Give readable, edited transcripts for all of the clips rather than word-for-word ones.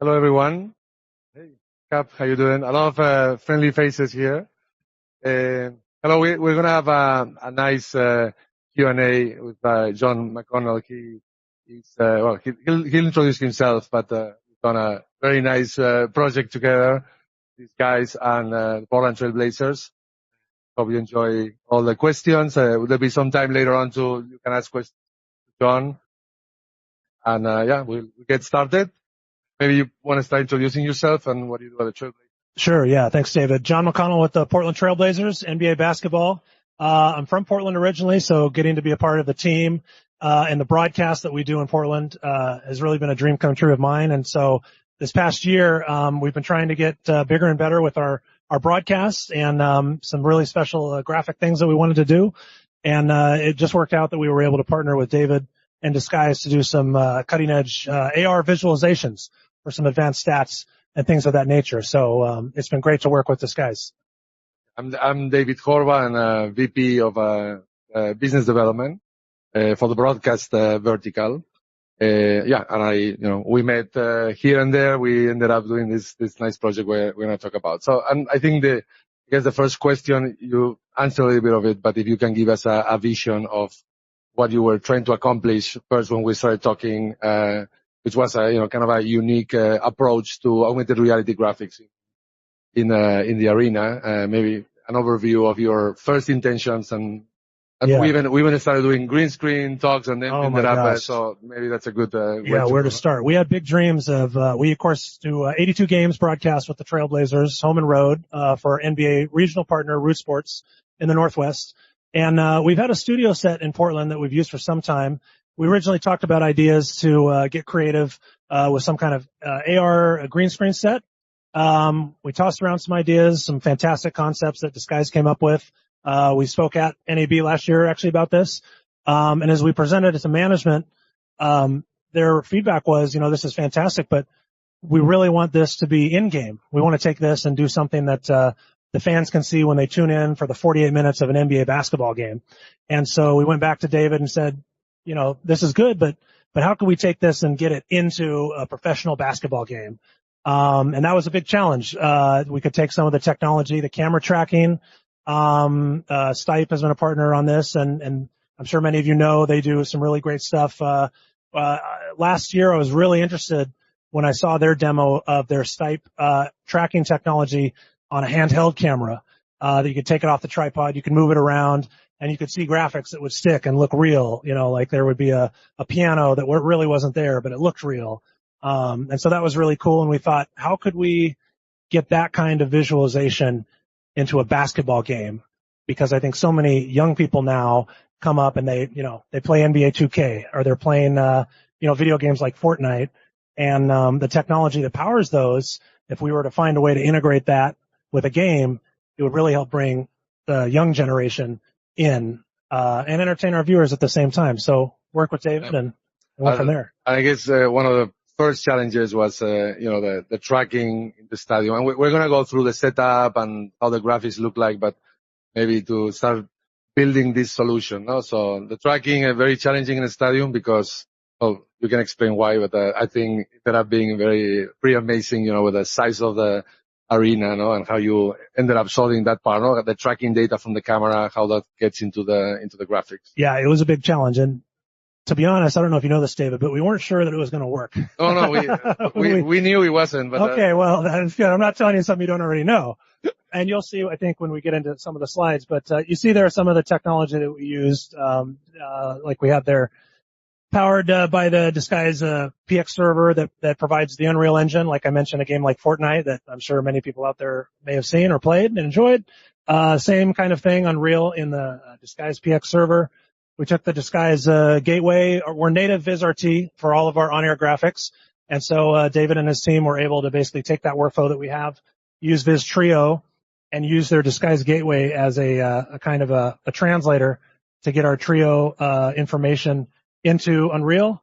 Hello, everyone. Hey, Cap, how you doing? A lot of friendly faces here. Hello, we're going to have a nice Q&A with John McConnell. He'll introduce himself, but we've done a very nice project together, these guys and the Portland Trail Blazers. Hope you enjoy all the questions. There'll be some time later on you can ask questions to John. And we'll get started. Maybe you want to start introducing yourself and what do you do at the Trailblazers? Sure, yeah. Thanks, David. John McConnell with the Portland Trail Blazers, NBA basketball. I'm from Portland originally, so getting to be a part of the team and the broadcast that we do in Portland has really been a dream come true of mine. And so this past year, we've been trying to get bigger and better with our broadcasts and some really special graphic things that we wanted to do. And it just worked out that we were able to partner with David and Disguise to do some cutting-edge AR visualizations for some advanced stats and things of that nature. So it's been great to work with Disguise. I'm David Jorba, and VP of business development for the broadcast vertical. And we met here and there. We ended up doing this nice project we're going to talk about. So I think the first question, you answered a little bit of it, but if you can give us a vision of what you were trying to accomplish first when we started talking, which was kind of a unique approach to augmented reality graphics in the arena. Maybe an overview of your first intentions, and yeah. we even started doing green screen talks, and then ended up. So maybe that's a good where to start. We had big dreams of we of course do 82 games broadcast with the Trailblazers, home and road, for our NBA regional partner Root Sports in the Northwest. And we've had a studio set in Portland that we've used for some time. We originally talked about ideas to get creative with some kind of AR green screen set. We tossed around some ideas, some fantastic concepts that Disguise came up with. We spoke at NAB last year actually about this. And as we presented it to management, their feedback was, this is fantastic, but we really want this to be in-game. We want to take this and do something that the fans can see when they tune in for the 48 minutes of an NBA basketball game. And so we went back to David and said, this is good, but how can we take this and get it into a professional basketball game? And that was a big challenge. We could take some of the technology, the camera tracking. Stipe has been a partner on this, and I'm sure many of you know they do some really great stuff. Last year I was really interested when I saw their demo of their Stipe tracking technology on a handheld camera, that you could take it off the tripod, you can move it around, and you could see graphics that would stick and look real, like there would be a piano that really wasn't there, but it looked real. And so that was really cool. And we thought, how could we get that kind of visualization into a basketball game? Because I think so many young people now come up and they play NBA 2K, or they're playing, video games like Fortnite, and the technology that powers those, if we were to find a way to integrate that with a game, it would really help bring the young generation in and entertain our viewers at the same time. So work with David and went from there. I guess one of the first challenges was the tracking in the stadium, and we're going to go through the setup and how the graphics look like, but maybe to start building this solution. No? So the tracking is very challenging in the stadium because, you can explain why, but I think it ended up being pretty amazing, with the size of the arena, and how you ended up solving that part, the tracking data from the camera, how that gets into the graphics. Yeah, it was a big challenge. And to be honest, I don't know if you know this, David, but we weren't sure that it was going to work. Oh, no, we knew it wasn't. But okay, well, that's good. I'm not telling you something you don't already know. And you'll see, I think, when we get into some of the slides. But you see there some of the technology that we used, like we have there, powered by the Disguise PX server that provides the Unreal Engine. Like I mentioned, a game like Fortnite that I'm sure many people out there may have seen or played and enjoyed. Same kind of thing, Unreal in the Disguise PX server. We took the Disguise gateway. We're native VizRT for all of our on-air graphics. And so David and his team were able to basically take that workflow that we have, use Viz Trio, and use their Disguise gateway as a kind of a translator to get our Trio information into Unreal.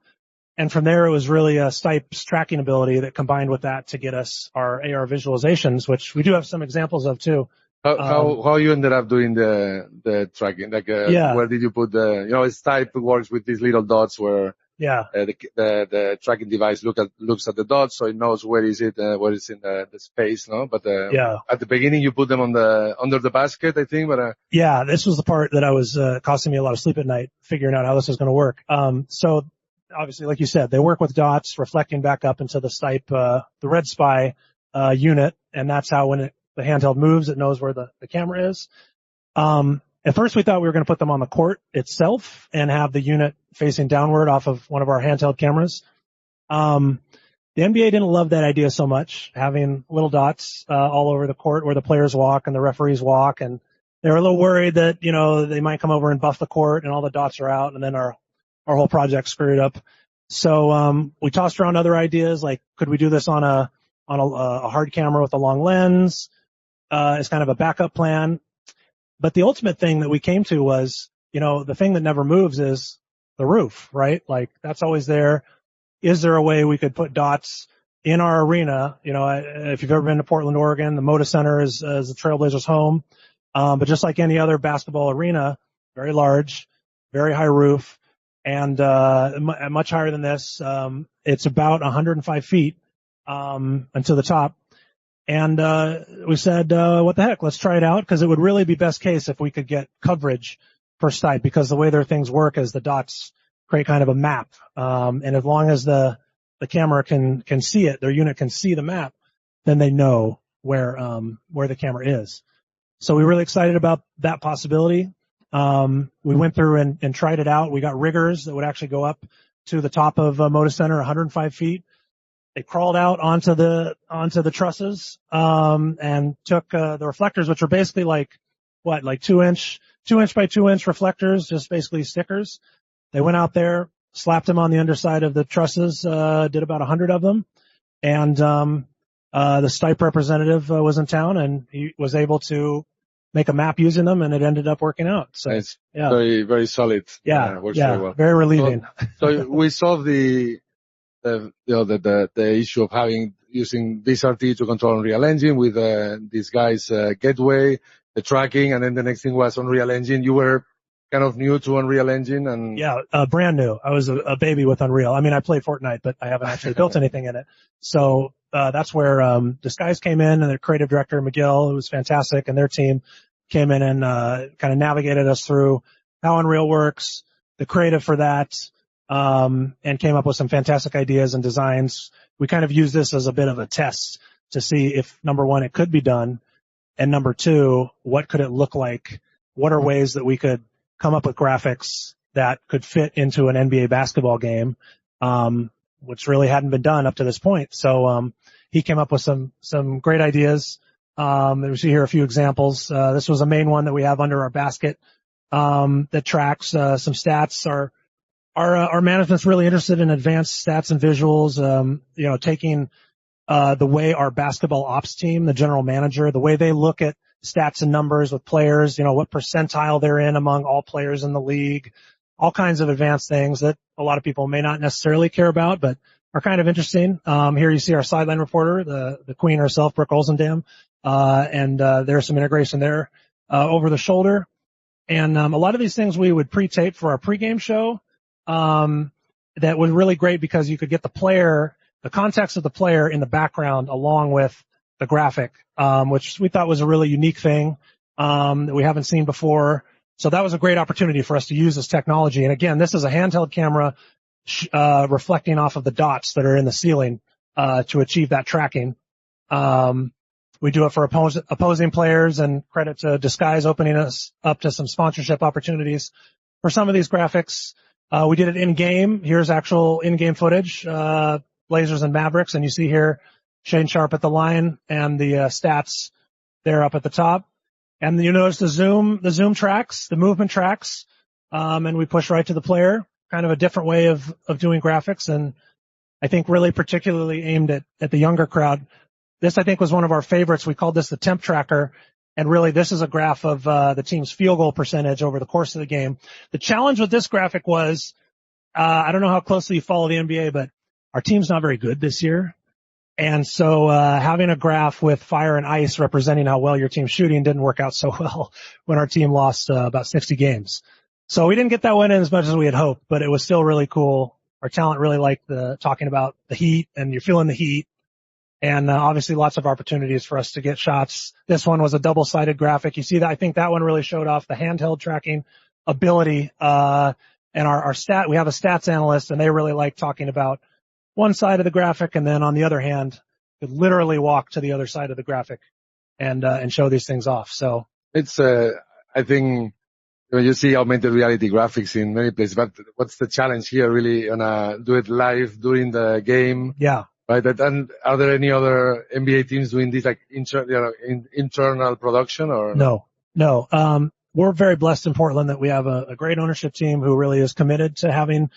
And from there, it was really Stipe's tracking ability that combined with that to get us our AR visualizations, which we do have some examples of too. How you ended up doing the tracking? Where did you put Stipe works with these little dots where Yeah. The tracking device looks at the dots, so it knows where is it, where is in the space, no? But Yeah. at the beginning, you put them under the basket, I think. But yeah, this was the part that I was costing me a lot of sleep at night, figuring out how this was going to work. So obviously, like you said, they work with dots reflecting back up into the stipe, the red spy unit, and that's how when the handheld moves, it knows where the camera is. At first, we thought we were going to put them on the court itself and have the unit facing downward off of one of our handheld cameras. The NBA didn't love that idea so much, having little dots all over the court where the players walk and the referees walk, and they were a little worried that, you know, they might come over and buff the court and all the dots are out, and then our whole project screwed up. So we tossed around other ideas, like could we do this on a hard camera with a long lens as kind of a backup plan. But the ultimate thing that we came to was, you know, the thing that never moves is the roof, right? Like that's always there. Is there a way we could put dots in our arena? You know, if you've ever been to Portland, Oregon, the Moda Center is the Trailblazers' home. But just like any other basketball arena, very large, very high roof, and much higher than this. It's about 105 feet until the top. And we said, what the heck, let's try it out, because it would really be best case if we could get coverage per stipe, because the way their things work is the dots create kind of a map. And as long as the camera can see it, their unit can see the map, then they know where the camera is. So we're really excited about that possibility. We went through and tried it out. We got riggers that would actually go up to the top of Moda Center, 105 feet. They crawled out onto the trusses, and took, the reflectors, which are basically like 2-inch by 2-inch reflectors, just basically stickers. They went out there, slapped them on the underside of the trusses, did about 100 of them. And, the stipe representative was in town, and he was able to make a map using them, and it ended up working out. So it's yeah. very, very solid. Yeah. Works yeah. very well. Very relieving. So we solved the issue of using this RT to control Unreal Engine with this guy's gateway, the tracking, and then the next thing was Unreal Engine. You were kind of new to Unreal Engine, and yeah, brand new. I was a baby with Unreal. I mean, I played Fortnite, but I haven't actually built anything in it. So that's where this guys came in, and their creative director Miguel, who was fantastic, and their team came in and kind of navigated us through how Unreal works, the creative for that. And came up with some fantastic ideas and designs. We kind of used this as a bit of a test to see if, number one, it could be done, and number two, what could it look like? What are ways that we could come up with graphics that could fit into an NBA basketball game, which really hadn't been done up to this point. So he came up with some great ideas. We see here a few examples. This was a main one that we have under our basket that tracks some stats. Our management's really interested in advanced stats and visuals, you know, taking the way our basketball ops team, the general manager, the way they look at stats and numbers with players, you know, what percentile they're in among all players in the league, all kinds of advanced things that a lot of people may not necessarily care about, but are kind of interesting. Here you see our sideline reporter, the queen herself, Brooke Olzendam, and there's some integration there over the shoulder. And a lot of these things we would pre-tape for our pregame show. That was really great because you could get the context of the player in the background along with the graphic, which we thought was a really unique thing, that we haven't seen before. So that was a great opportunity for us to use this technology. And again, this is a handheld camera, reflecting off of the dots that are in the ceiling, to achieve that tracking. We do it for opposing players, and credit to Disguise opening us up to some sponsorship opportunities for some of these graphics. We did it in game. Here's actual in-game footage, Blazers and Mavericks, and you see here Shane Sharp at the line and the stats there up at the top. And you notice the zoom tracks, the movement tracks, and we push right to the player. Kind of a different way of doing graphics, and I think really particularly aimed at the younger crowd. This, I think, was one of our favorites. We called this the temp tracker. And really, this is a graph of the team's field goal percentage over the course of the game. The challenge with this graphic was, I don't know how closely you follow the NBA, but our team's not very good this year. And so having a graph with fire and ice representing how well your team's shooting didn't work out so well when our team lost about 60 games. So we didn't get that one in as much as we had hoped, but it was still really cool. our talent really liked talking about the heat, and you're feeling the heat. And obviously lots of opportunities for us to get shots. This one was a double-sided graphic. You see that? I think that one really showed off the handheld tracking ability. And we have a stats analyst, and they really like talking about one side of the graphic, and then on the other hand, could literally walk to the other side of the graphic and show these things off. So it's, I think, you see augmented reality graphics in many places, but what's the challenge here really? Do it live during the game. Yeah. Right. And are there any other NBA teams doing this, like internal production or? No. We're very blessed in Portland that we have a great ownership team who really is committed to having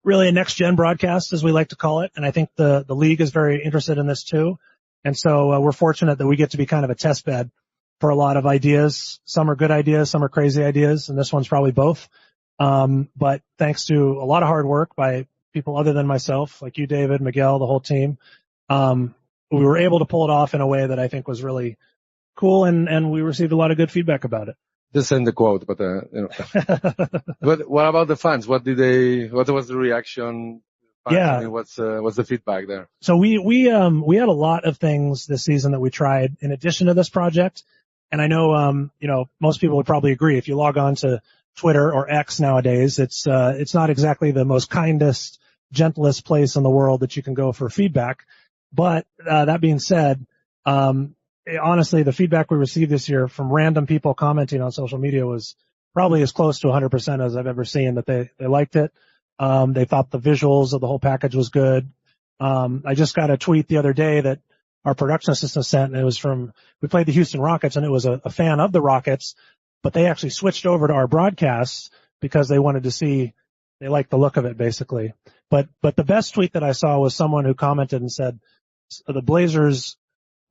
really a next gen broadcast, as we like to call it. And I think the league is very interested in this too. And so we're fortunate that we get to be kind of a test bed for a lot of ideas. Some are good ideas, some are crazy ideas, and this one's probably both. But thanks to a lot of hard work by people other than myself, like you, David, Miguel, the whole team, we were able to pull it off in a way that I think was really cool, and we received a lot of good feedback about it. Just send the quote, but But what about the fans? What was the reaction? Yeah. I mean, what's the feedback there? So we had a lot of things this season that we tried in addition to this project. And I know, most people would probably agree. If you log on to Twitter or X nowadays, it's not exactly the most kindest, gentlest place in the world that you can go for feedback. But, that being said, honestly, the feedback we received this year from random people commenting on social media was probably as close to 100% as I've ever seen, that they liked it. They thought the visuals of the whole package was good. I just got a tweet the other day that our production assistant sent, and it was we played the Houston Rockets, and it was a fan of the Rockets, but they actually switched over to our broadcasts because they wanted to see, they liked the look of it basically. But the best tweet that I saw was someone who commented and said, the Blazers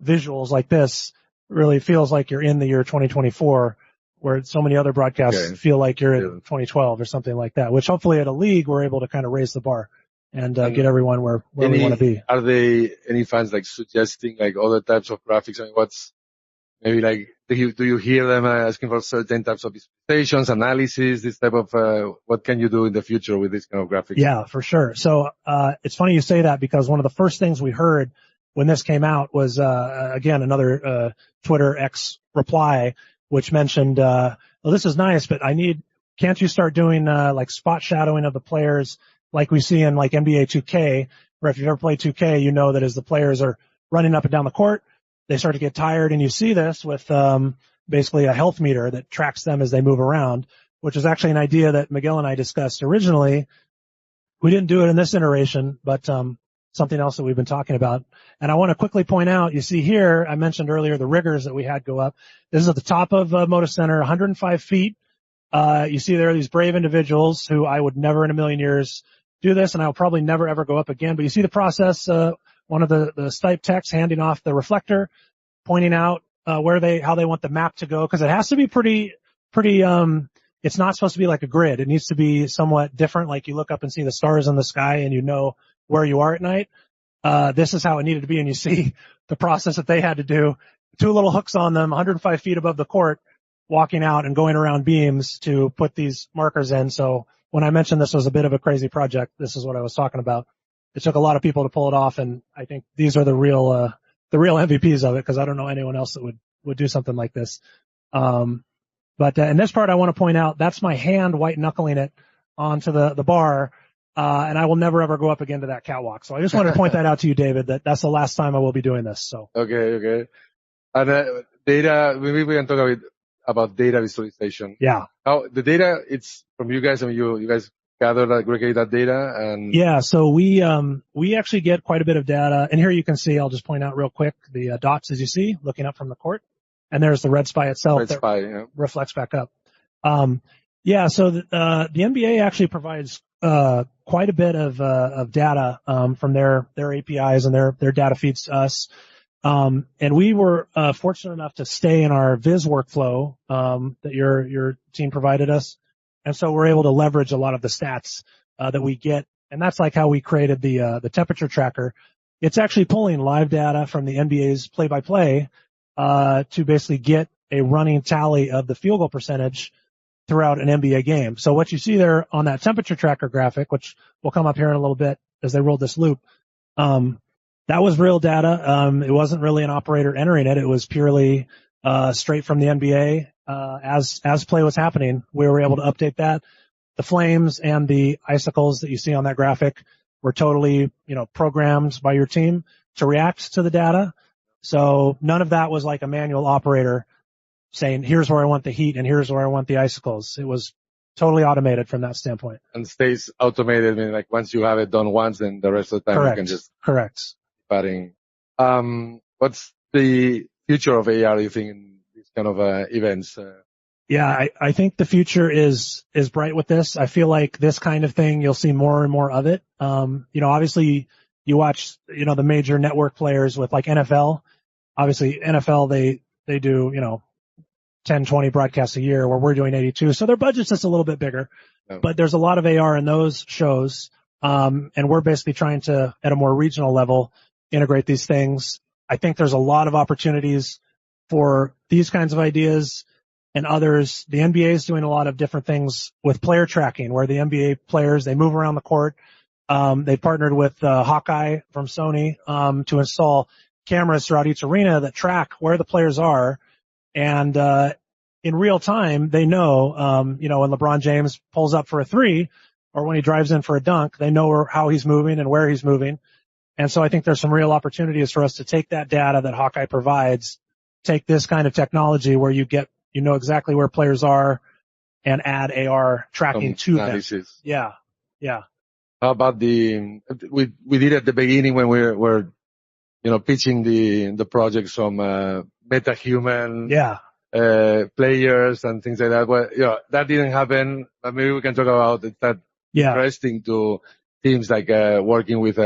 visuals like this really feels like you're in the year 2024, where so many other broadcasts feel like you're in 2012 or something like that, which hopefully at a league we're able to kind of raise the bar and get everyone where we want to be. Are there any fans like suggesting like other types of graphics? I mean, what's maybe like, do you hear them asking for certain types of visualizations, analysis, this type of, what can you do in the future with this kind of graphics? Yeah, for sure. So, it's funny you say that, because one of the first things we heard when this came out was, again, another, Twitter X reply, which mentioned, well, this is nice, but can't you start doing, like spot shadowing of the players like we see in like NBA 2K, where if you've ever played 2K, you know that as the players are running up and down the court, they start to get tired, and you see this with, basically a health meter that tracks them as they move around, which is actually an idea that Miguel and I discussed originally. We didn't do it in this iteration, but, something else that we've been talking about. And I want to quickly point out, you see here, I mentioned earlier the riggers that we had go up. This is at the top of Moda Center, 105 feet. You see there are these brave individuals who I would never in a million years do this, and I'll probably never ever go up again. But you see the process, one of the Stipe techs handing off the reflector, pointing out how they want the map to go, because it has to be pretty it's not supposed to be like a grid. It needs to be somewhat different, like you look up and see the stars in the sky and you know where you are at night. This is how it needed to be, and you see the process that they had to do. 2 little hooks on them, 105 feet above the court, walking out and going around beams to put these markers in. So when I mentioned this was a bit of a crazy project, this is what I was talking about. It took a lot of people to pull it off, and I think these are the real MVPs of it, because I don't know anyone else that would do something like this. But in this part, I want to point out that's my hand white knuckling it onto the bar. And I will never ever go up again to that catwalk. So I just wanted to point that out to you, David, that's the last time I will be doing this. So. Okay. And, data, maybe we can talk about data visualization. Yeah. How the data, it's from you guys. I mean, you guys gather, aggregate that data and. Yeah. So we actually get quite a bit of data. And here you can see, I'll just point out real quick, the dots as you see, looking up from the court. And there's the red spy itself reflects back up. So the NBA actually provides quite a bit of data from their APIs and their data feeds to us. And we were fortunate enough to stay in our Viz workflow that your team provided us. And so we're able to leverage a lot of the stats that we get. And that's like how we created the temperature tracker. It's actually pulling live data from the NBA's play-by-play to basically get a running tally of the field goal percentage throughout an NBA game. So what you see there on that temperature tracker graphic, which will come up here in a little bit as they roll this loop, that was real data. It wasn't really an operator entering it. It was purely straight from the NBA. As play was happening, we were able to update that. The flames and the icicles that you see on that graphic were totally, programmed by your team to react to the data. So none of that was like a manual operator saying, here's where I want the heat and here's where I want the icicles. It was totally automated from that standpoint. And stays automated. I mean, like once you have it done once, then the rest of the time Correct. you can just Correct. padding. What's the future of AR, you think, in these kind of events? Yeah, I think the future is bright with this. I feel like this kind of thing, you'll see more and more of it. Obviously you watch, the major network players with like NFL. Obviously NFL, they do, 10, 20 broadcasts a year where we're doing 82. So their budget's just a little bit bigger, but there's a lot of AR in those shows. And we're basically trying to, at a more regional level, integrate these things. I think there's a lot of opportunities for these kinds of ideas and others. The NBA is doing a lot of different things with player tracking, where the NBA players, they move around the court. They partnered with Hawkeye from Sony to install cameras throughout each arena that track where the players are. And in real time, they know, when LeBron James pulls up for a three or when he drives in for a dunk, they know how he's moving and where he's moving. And so I think there's some real opportunities for us to take that data that Hawkeye provides, take this kind of technology where you know exactly where players are, and add AR tracking to analysis. Them. Yeah. How about we did at the beginning when we were pitching the project from MetaHuman players and things like that. Well, that didn't happen. Maybe we can talk about it. That interesting to teams like working with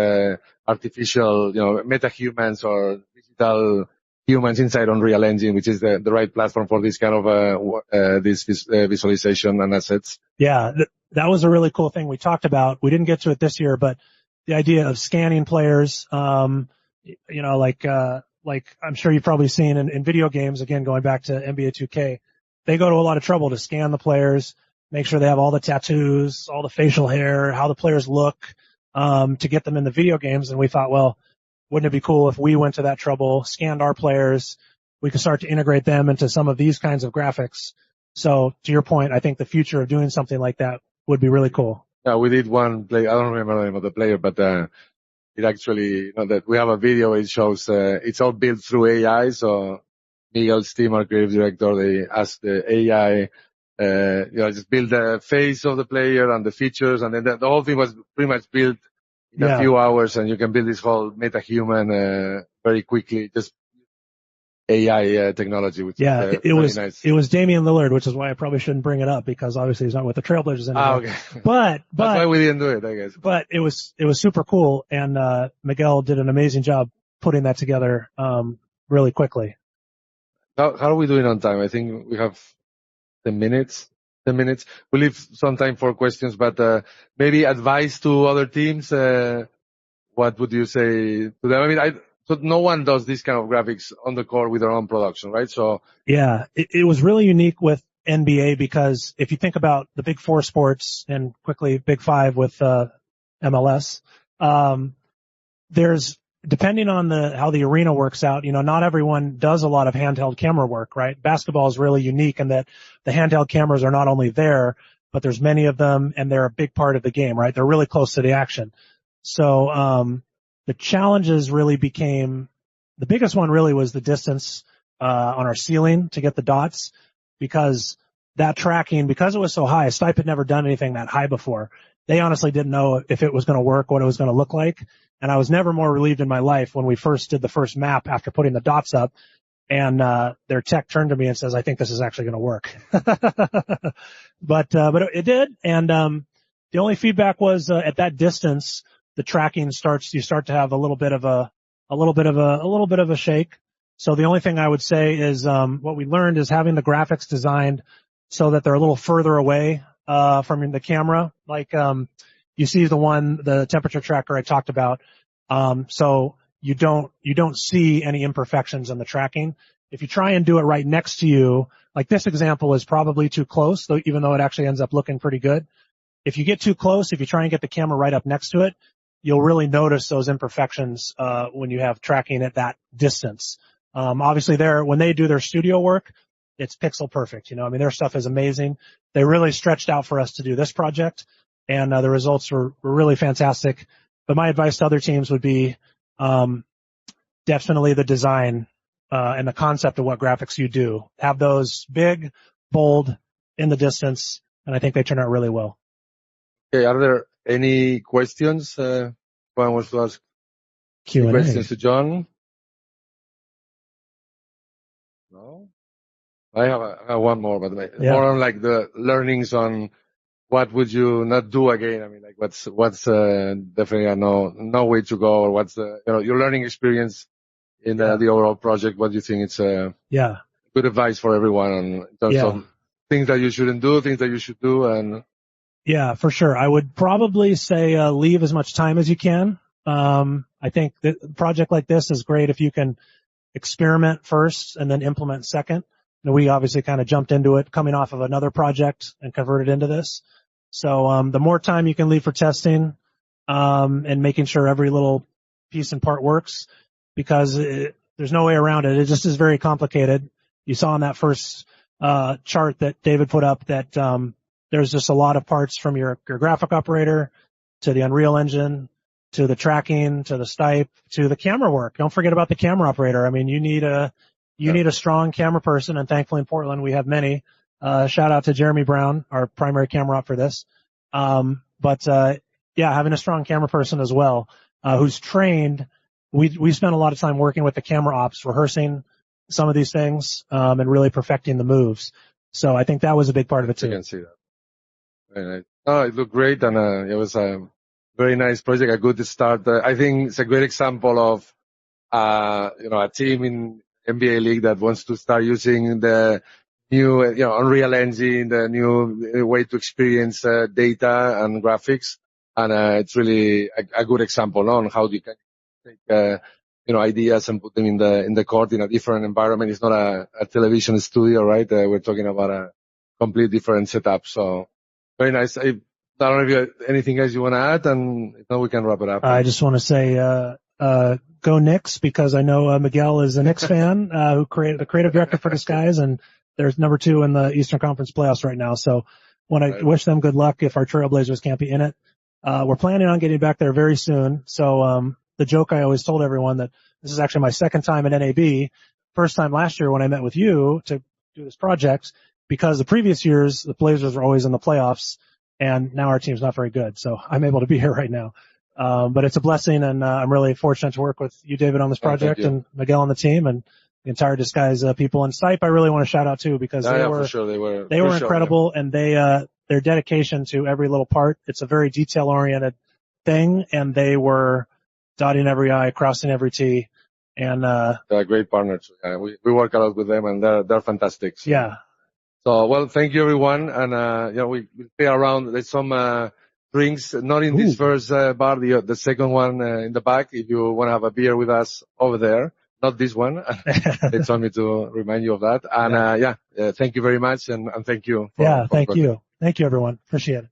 artificial, metahumans or digital humans inside Unreal Engine, which is the right platform for this kind of this visualization and assets. Yeah, that was a really cool thing we talked about. We didn't get to it this year, but the idea of scanning players, like I'm sure you've probably seen in video games, again, going back to NBA 2K, they go to a lot of trouble to scan the players, make sure they have all the tattoos, all the facial hair, how the players look, to get them in the video games. And we thought, well, wouldn't it be cool if we went to that trouble, scanned our players, we could start to integrate them into some of these kinds of graphics. So to your point, I think the future of doing something like that would be really cool. Yeah, we did one play. I don't remember the name of the player, but it actually, that we have a video. It shows it's all built through AI. So Miguel's team, our creative director, they asked the AI, just build the face of the player and the features, and then the whole thing was pretty much built in a few hours, and you can build this whole metahuman very quickly. Just AI technology, which is it was nice. It was Damian Lillard, which is why I probably shouldn't bring it up, because obviously he's not with the Trailblazers anymore. Okay. But that's why we didn't do it, I guess. But it was super cool, and Miguel did an amazing job putting that together really quickly. How are we doing on time? I think we have 10 minutes. We'll leave some time for questions, but maybe advice to other teams. What would you say to them? I mean, so no one does this kind of graphics on the court with their own production, right? So yeah, it was really unique with NBA, because if you think about the big four sports and quickly big five with MLS, there's, depending on how the arena works out, not everyone does a lot of handheld camera work, right? Basketball is really unique in that the handheld cameras are not only there, but there's many of them, and they're a big part of the game, right? They're really close to the action. So the challenges really became, the biggest one really was the distance on our ceiling to get the dots, because that tracking, because it was so high, Stipe had never done anything that high before. They honestly didn't know if it was going to work, what it was going to look like. And I was never more relieved in my life when we first did the first map after putting the dots up, and their tech turned to me and says, I think this is actually going to work. But it did. And the only feedback was at that distance, the tracking you start to have a little bit of a shake. So the only thing I would say is what we learned is having the graphics designed so that they're a little further away from the camera. Like you see the temperature tracker I talked about. So you don't see any imperfections in the tracking. if you try and do it right next to you, like this example is probably too close, though, even though it actually ends up looking pretty good. If you get too close, if you try and get the camera right up next to it, you'll really notice those imperfections when you have tracking at that distance. Obviously, when they do their studio work, it's pixel perfect. You know, I mean, their stuff is amazing. They really stretched out for us to do this project, and the results were really fantastic. But my advice to other teams would be definitely the design and the concept of what graphics you do. Have those big, bold, in the distance, and I think they turn out really well. Okay, are there any questions? One wants to ask Q&A. questions to John? No? I have one more, but more on like the learnings on what would you not do again. I mean, like what's definitely a no way to go, or what's your learning experience in the overall project. What do you think it's good advice for everyone in terms of things that you shouldn't do, things that you should do, and yeah, for sure. I would probably say leave as much time as you can. I think that a project like this is great if you can experiment first and then implement second. And we obviously kind of jumped into it coming off of another project and converted into this. So the more time you can leave for testing and making sure every little piece and part works, because there's no way around it. It just is very complicated. You saw in that first chart that David put up that there's just a lot of parts from your graphic operator to the Unreal Engine to the tracking to the Stipe to the camera work. Don't forget about the camera operator. I mean, you need a strong camera person, and thankfully in Portland we have many. Shout out to Jeremy Brown, our primary camera op for this. But having a strong camera person as well, who's trained. We spent a lot of time working with the camera ops, rehearsing some of these things, and really perfecting the moves. So I think that was a big part of it too. I can see that. Very nice. Oh, it looked great, and it was a very nice project, a good start. I think it's a great example of a team in NBA League that wants to start using the new Unreal Engine, the new way to experience data and graphics, and it's really a good example on how you can take ideas and put them in the court in a different environment. It's not a television studio, right? We're talking about a completely different setup. So very nice. I don't know if you have anything else you want to add, and if not, we can wrap it up. I just want to say, go Knicks, because I know Miguel is a Knicks fan, who created the creative director for Disguise, and there's number 2 in the Eastern Conference playoffs right now. So when I wish them good luck if our Trailblazers can't be in it. We're planning on getting back there very soon. So, the joke I always told everyone that this is actually my second time at NAB, first time last year when I met with you to do this project, because the previous years, the Blazers were always in the playoffs, and now our team's not very good. So I'm able to be here right now. But it's a blessing, and I'm really fortunate to work with you, David, on this project, and Miguel on the team, and the entire Disguise people. And Stipe, I really want to shout out too, because they were incredible, and their dedication to every little part. It's a very detail-oriented thing, and they were dotting every I, crossing every T, and they're a great partner. We work a lot with them, and they're fantastic. So. Yeah. So, well, thank you, everyone, and we stay around. There's some drinks, not in this first bar, the second one in the back. If you want to have a beer with us over there, not this one. They told me to remind you of that. And thank you very much, and thank you. Thank you. Thank you, everyone. Appreciate it.